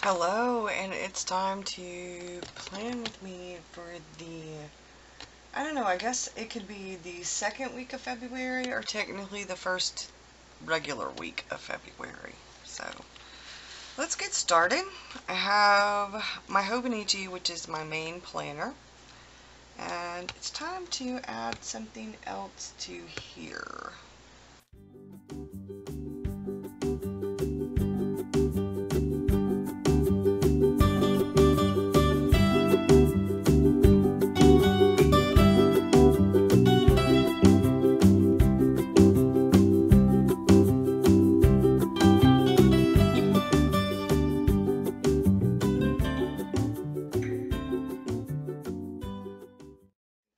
Hello, and it's time to plan with me for I don't know, I guess it could be the second week of February or technically the first regular week of February. So, let's get started. I have my Hobonichi, which is my main planner, and it's time to add something else to here.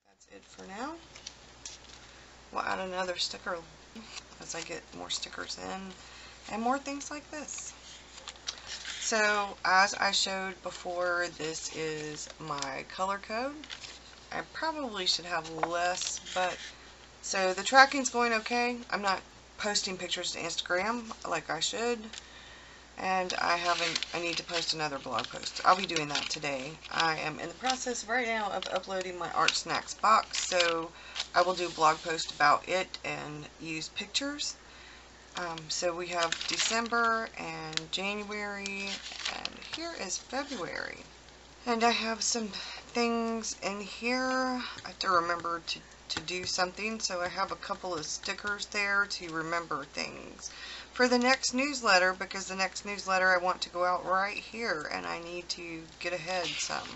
That's it for now. We'll add another sticker as I get more stickers in and more things like this. So, as I showed before, this is my color code. I probably should have less, but so the tracking's going okay. I'm not posting pictures to Instagram like I should, and I need to post another blog post. I'll be doing that today. I am in the process right now of uploading my Art Snacks box, so I will do a blog post about it and use pictures. So we have December and January, and here is February. And I have some things in here. I have to remember to do something, so I have a couple of stickers there to remember things for the next newsletter, because the next newsletter I want to go out right here, and I need to get ahead some.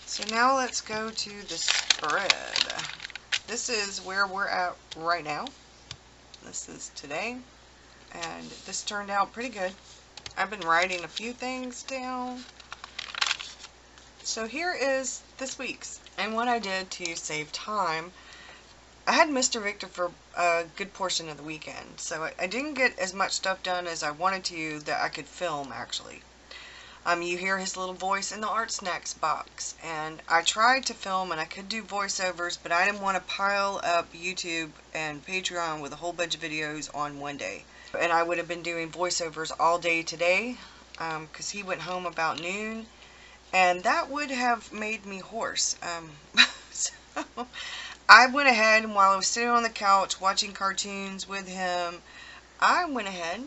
So now let's go to the spread. This is where we're at right now. This is today, and this turned out pretty good. I've been writing a few things down. So here is this week's, and what I did to save time, I had Mr. Victor for a good portion of the weekend, so I didn't get as much stuff done as I wanted to that I could film actually. You hear his little voice in the Art Snacks box, and I tried to film and I could do voiceovers, but I didn't want to pile up YouTube and Patreon with a whole bunch of videos on one day. And I would have been doing voiceovers all day today, because he went home about noon, and that would have made me hoarse. So I went ahead, and while I was sitting on the couch watching cartoons with him, I went ahead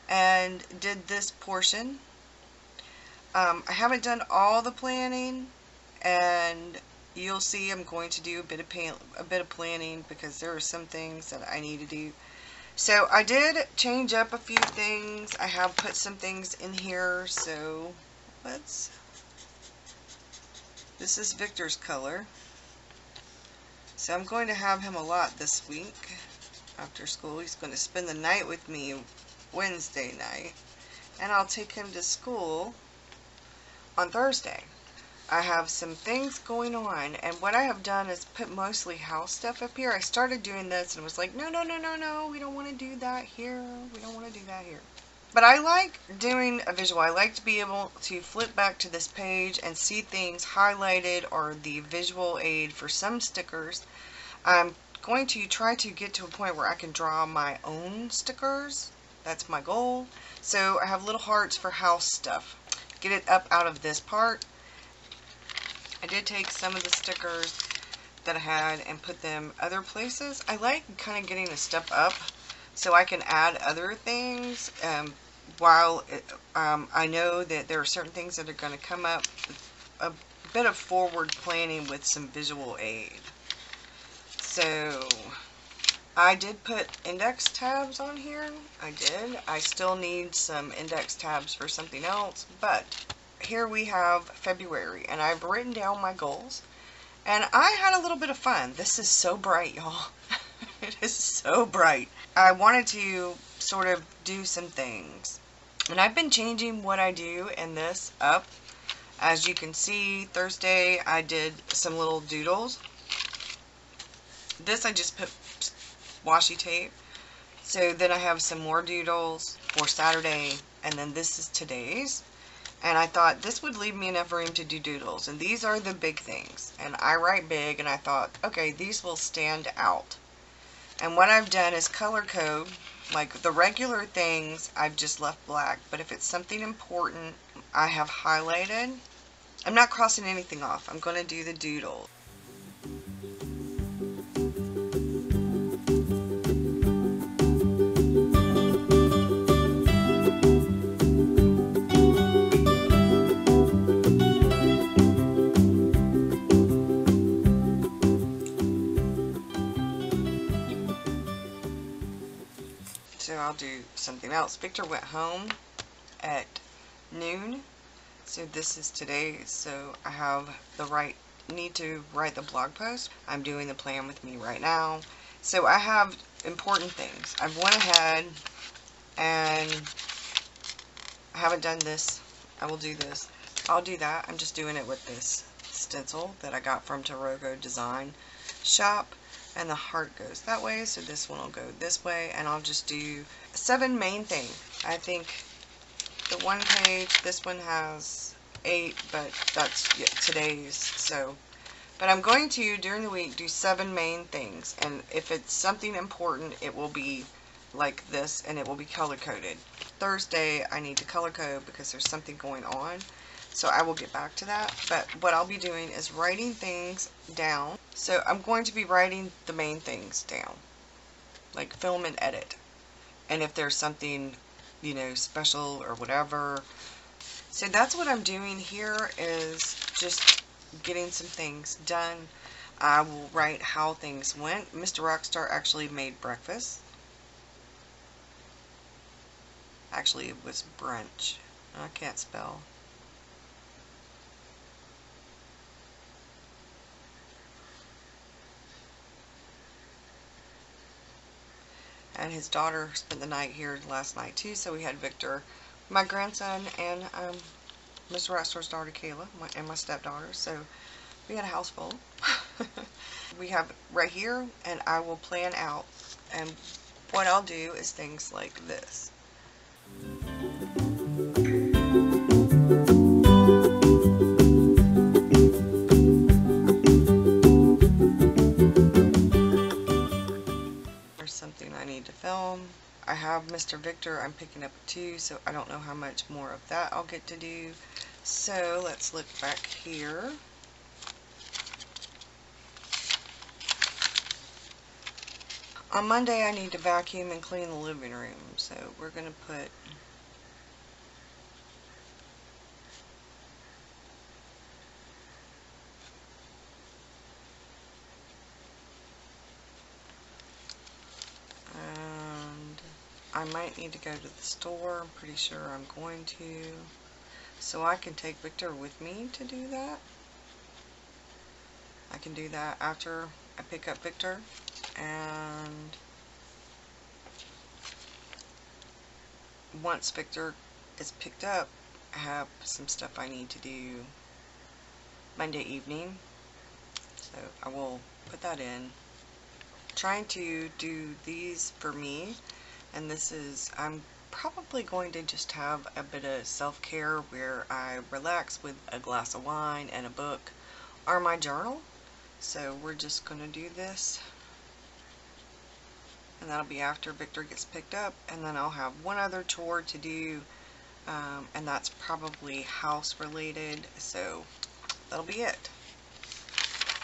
and did this portion. I haven't done all the planning, and you'll see I'm going to do a bit of planning because there are some things that I need to do. So I did change up a few things. I have put some things in here, so this is Victor's color. So I'm going to have him a lot this week after school. He's going to spend the night with me Wednesday night, and I'll take him to school on Thursday. I have some things going on, and what I have done is put mostly house stuff up here. I started doing this and was like, no, we don't want to do that here. We don't want to do that here. But I like doing a visual. I like to be able to flip back to this page and see things highlighted or the visual aid for some stickers. I'm going to try to get to a point where I can draw my own stickers. That's my goal. So I have little hearts for house stuff. Get it up out of this part. I did take some of the stickers that I had and put them other places. I like kind of getting a step up so I can add other things while I know that there are certain things that are going to come up. A bit of forward planning with some visual aid. So I did put index tabs on here. I did. I still need some index tabs for something else, but here we have February, and I've written down my goals, and I had a little bit of fun. This is so bright, y'all. It is so bright. I wanted to sort of do some things, and I've been changing what I do in this up. As you can see, Thursday I did some little doodles. This I just put washi tape. So then I have some more doodles for Saturday, and then this is today's. And I thought this would leave me enough room to do doodles, and these are the big things, and I write big, and I thought, okay, these will stand out. And what I've done is color code Like the regular things, I've just left black. But if it's something important, I have highlighted. I'm not crossing anything off. I'm going to do the doodle. So I'll do something else. Victor went home at noon. So this is today. So I have need to write the blog post. I'm doing the plan with me right now. So I have important things. I've went ahead and I haven't done this. I will do this. I'll do that. I'm just doing it with this stencil that I got from Tarogo Design Shop. And the heart goes that way, so this one will go this way, and I'll just do 7 main things. I think the one page, this one has 8, but that's today's, so. But I'm going to, during the week, do 7 main things, and if it's something important, it will be like this, and it will be color-coded. Thursday, I need to color-code because there's something going on. So I will get back to that, but what I'll be doing is writing things down. So I'm going to be writing the main things down, like film and edit. And if there's something, you know, special or whatever. So that's what I'm doing here, is just getting some things done. I will write how things went. Mr. Rockstar actually made breakfast. Actually, it was brunch. I can't spell. And his daughter spent the night here last night too, so we had Victor, my grandson, and Mr. Rockstar's daughter Kayla, and my stepdaughter, so we had a house full. We have right here, and I will plan out, and what I'll do is things like this. Something I need to film. I have Mr. Victor I'm picking up at 2, so I don't know how much more of that I'll get to do. So let's look back here. On Monday I need to vacuum and clean the living room, so we're going to put I might need to go to the store. I'm pretty sure I'm going to. So I can take Victor with me to do that. I can do that after I pick up Victor. And once Victor is picked up, I have some stuff I need to do Monday evening. So I will put that in. Trying to do these for me. And this is, I'm probably going to just have a bit of self-care where I relax with a glass of wine and a book or my journal. So we're just going to do this. And that'll be after Victor gets picked up. And then I'll have one other chore to do. And that's probably house related. So that'll be it.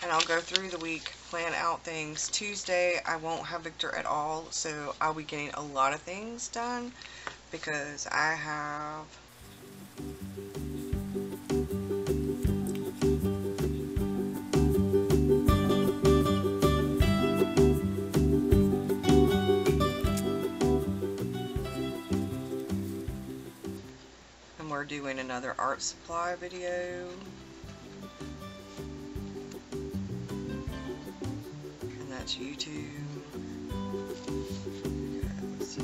And I'll go through the week, plan out things. Tuesday, I won't have Victor at all, so I'll be getting a lot of things done because I have and we're doing another art supply video. That's YouTube. Yes.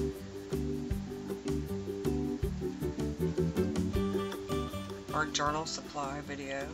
Our journal supply video.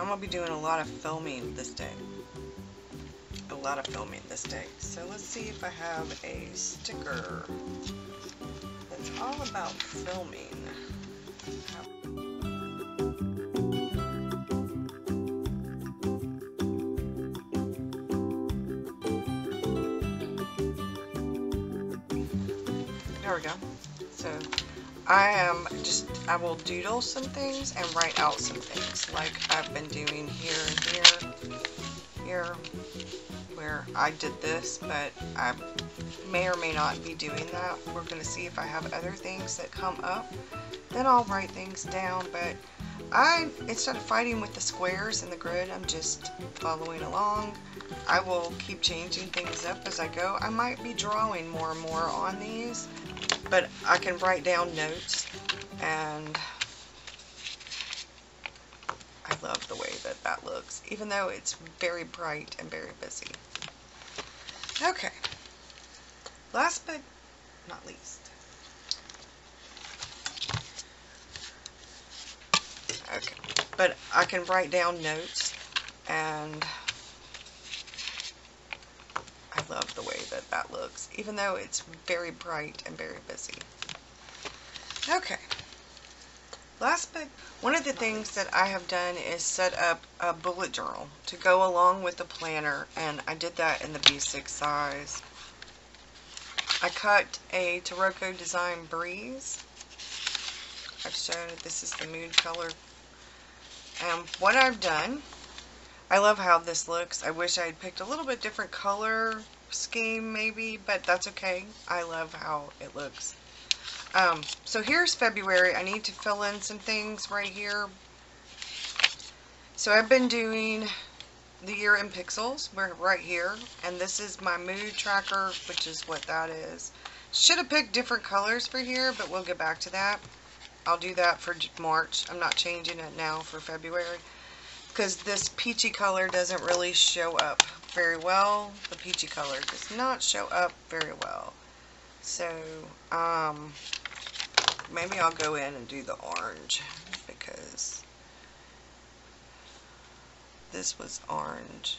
I'm going to be doing a lot of filming this day. A lot of filming this day. So let's see if I have a sticker that's all about filming. There we go. So I will doodle some things and write out some things like I've been doing here and here, where I did this, but I may or may not be doing that. We're going to see if I have other things that come up. Then I'll write things down, but instead of fighting with the squares and the grid, I'm just following along. I will keep changing things up as I go. I might be drawing more and more on these, but I can write down notes, and I love the way that that looks, even though it's very bright and very busy. Okay, last but not least. Okay, but I can write down notes, and I love the way that that looks, even though it's very bright and very busy. Okay, last but one of the things that I have done is set up a bullet journal to go along with the planner, and I did that in the B6 size. I cut a Taroko Design Breeze. I've shown that this is the mood color. And what I've done, I love how this looks. I wish I had picked a little bit different color scheme maybe, but that's okay. I love how it looks. So here's February. I need to fill in some things right here. So I've been doing the year in pixels. We're right here, and this is my mood tracker, which is what that is. Should have picked different colors for here, but we'll get back to that. I'll do that for March. I'm not changing it now for February because this peachy color doesn't really show up very well. The peachy color does not show up very well. So maybe I'll go in and do the orange, because this was orange,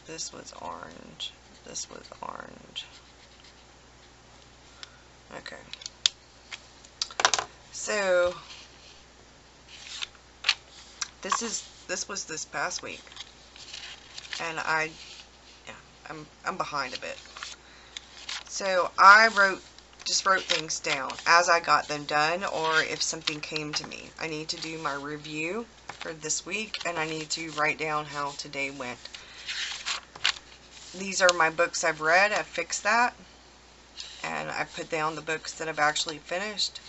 this was orange, this was orange. Okay. So this was this past week, and I'm behind a bit. So I just wrote things down as I got them done, or if something came to me. I need to do my review for this week, and I need to write down how today went. These are my books I've read. I've fixed that, and I put down the books that I've actually finished.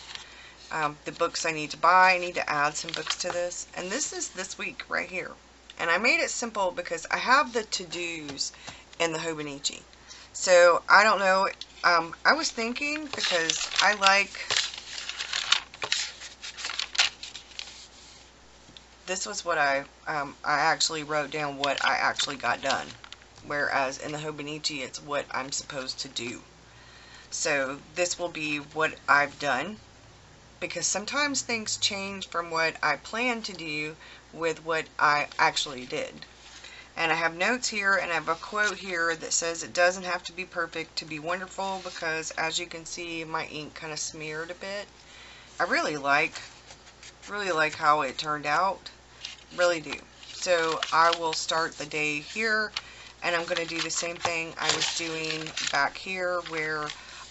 The books I need to buy. I need to add some books to this, and this is this week right here. And I made it simple because I have the to-dos in the Hobonichi. So I don't know, I was thinking, because I like, this was what I actually wrote down what I actually got done, whereas in the Hobonichi it's what I'm supposed to do. So this will be what I've done, because sometimes things change from what I planned to do with what I actually did. And I have notes here, and I have a quote here that says it doesn't have to be perfect to be wonderful, because as you can see, my ink kind of smeared a bit. I really like how it turned out, really do. So I will start the day here, and I'm going to do the same thing I was doing back here, where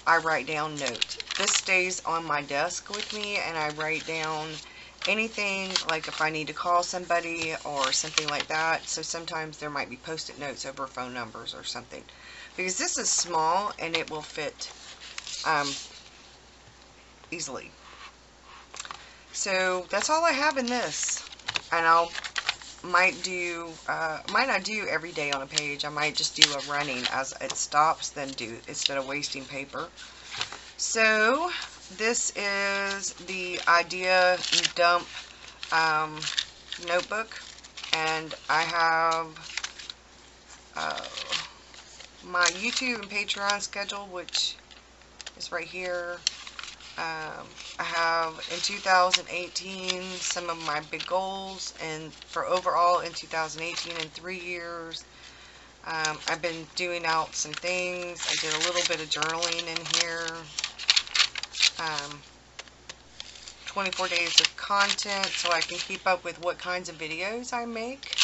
I write down notes. This stays on my desk with me, and I write down anything, like if I need to call somebody or something like that. So sometimes there might be post-it notes over phone numbers or something, because this is small and it will fit easily. So that's all I have in this, and might not do every day on a page. I might just do a running as it stops, then do, instead of wasting paper. So this is the Idea Dump notebook, and I have my YouTube and Patreon schedule, which is right here. I have in 2018 some of my big goals, and for overall in 2018 in 3 years. I've been doing out some things. I did a little bit of journaling in here. 24 days of content so I can keep up with what kinds of videos I make.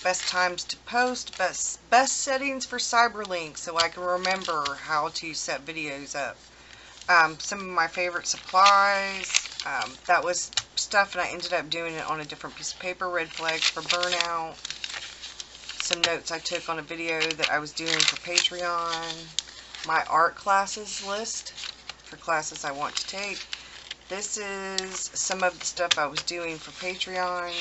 Best times to post, best settings for Cyberlink so I can remember how to set videos up. Some of my favorite supplies. That was stuff, and I ended up doing it on a different piece of paper. Red flags for burnout. Some notes I took on a video that I was doing for Patreon. My art classes list for classes I want to take. This is some of the stuff I was doing for Patreon.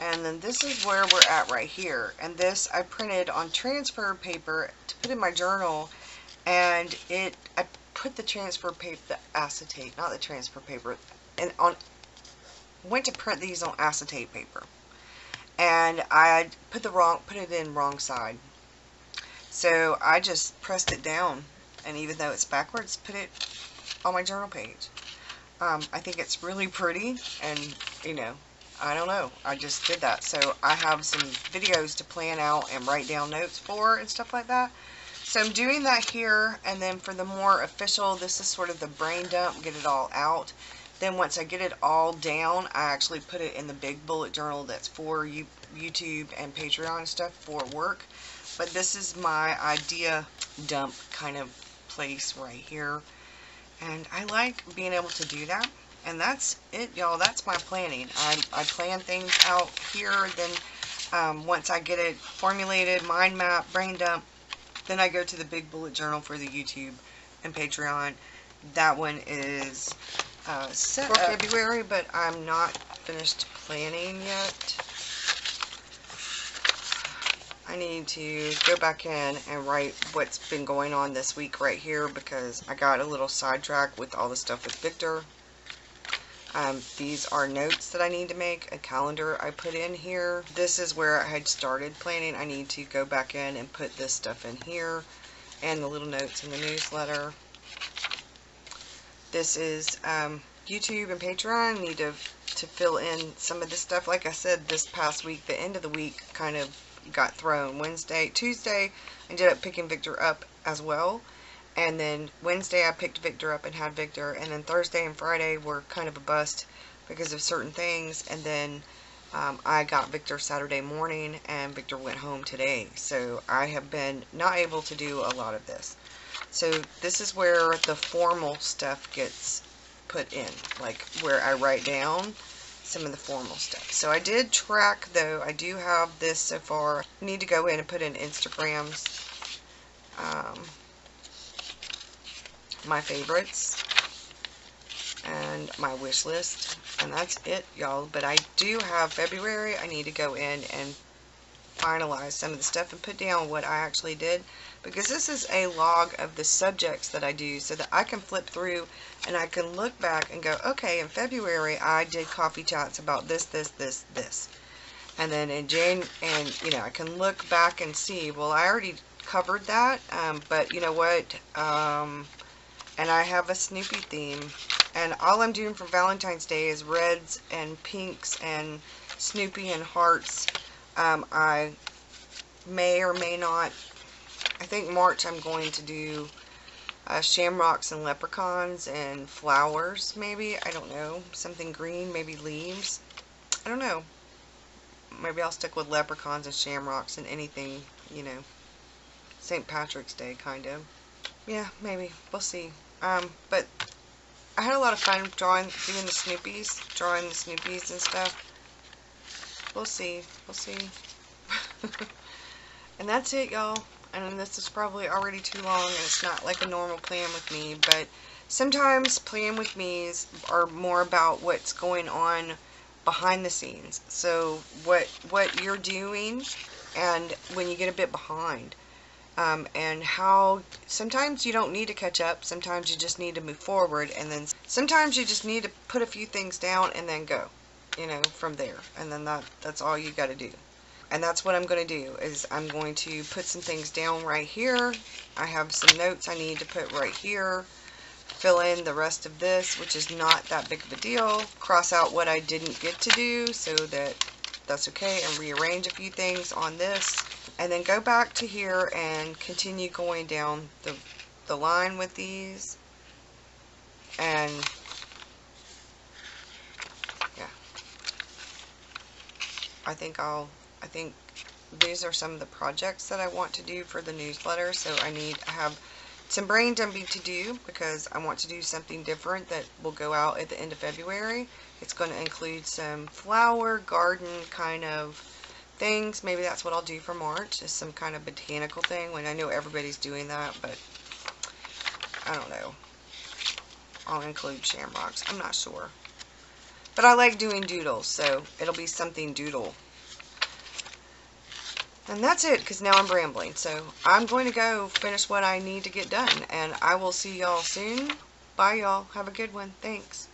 And then this is where we're at right here. And this I printed on transfer paper to put in my journal. And I put the transfer paper, the acetate, not the transfer paper, and went to print these on acetate paper. And I put it in wrong side. So I just pressed it down, and even though it's backwards, put it on my journal page. I think it's really pretty, and you know, I don't know, I just did that. So I have some videos to plan out and write down notes for and stuff like that. So I'm doing that here, and then for the more official, this is sort of the brain dump, get it all out. Then once I get it all down, I actually put it in the big bullet journal that's for YouTube and Patreon stuff for work. But this is my idea dump kind of place right here. And I like being able to do that. And that's it, y'all. That's my planning. I plan things out here. Then once I get it formulated, mind map, brain dump, then I go to the big bullet journal for the YouTube and Patreon. That one is set for February, but I'm not finished planning yet. I need to go back in and write what's been going on this week right here, because I got a little sidetracked with all the stuff with Victor. These are notes that I need to make, a calendar I put in here. This is where I had started planning. I need to go back in and put this stuff in here, and the little notes in the newsletter. This is YouTube and Patreon. I need to fill in some of this stuff. Like I said, this past week, the end of the week kind of got thrown. Tuesday, I ended up picking Victor up as well. And then Wednesday, I picked Victor up and had Victor. And then Thursday and Friday were kind of a bust because of certain things. And then I got Victor Saturday morning, and Victor went home today. So I have been not able to do a lot of this. So this is where the formal stuff gets put in, like where I write down some of the formal stuff. So I did track, though. I do have this so far. I need to go in and put in Instagrams, my favorites, and my wish list, and that's it, y'all. But I do have February. I need to go in and finalize some of the stuff and put down what I actually did, because this is a log of the subjects that I do, so that I can flip through and I can look back and go, okay, in February I did coffee chats about this, this, this, this, and then in you know, I can look back and see, well, I already covered that, but you know what, and I have a Snoopy theme, and all I'm doing for Valentine's Day is reds and pinks and Snoopy and hearts. I may or may not, I think March I'm going to do shamrocks and leprechauns and flowers, maybe. I don't know. Something green, maybe leaves. I don't know. Maybe I'll stick with leprechauns and shamrocks and anything, you know, St. Patrick's Day, kind of. Yeah, maybe. We'll see. But I had a lot of fun doing the Snoopies and stuff. We'll see. We'll see. And that's it, y'all. And this is probably already too long, and it's not like a normal plan with me, but sometimes plan with me's are more about what's going on behind the scenes. So what you're doing, and when you get a bit behind, and how sometimes you don't need to catch up, sometimes you just need to move forward, and then sometimes you just need to put a few things down and then go, you know, from there, and then that's all you got to do. And that's what I'm going to do, is I'm going to put some things down right here. I have some notes I need to put right here. Fill in the rest of this, which is not that big of a deal. Cross out what I didn't get to do so that that's okay, and rearrange a few things on this. And then go back to here and continue going down the line with these. And yeah, I think these are some of the projects that I want to do for the newsletter. So I have some brain dumping to do, because I want to do something different that will go out at the end of February. It's going to include some flower garden kind of things. Maybe that's what I'll do for March, is some kind of botanical thing, when I know everybody's doing that, but I don't know. I'll include shamrocks. I'm not sure. But I like doing doodles, so it'll be something doodle. And that's it, because now I'm rambling. So I'm going to go finish what I need to get done, and I will see y'all soon. Bye, y'all. Have a good one. Thanks.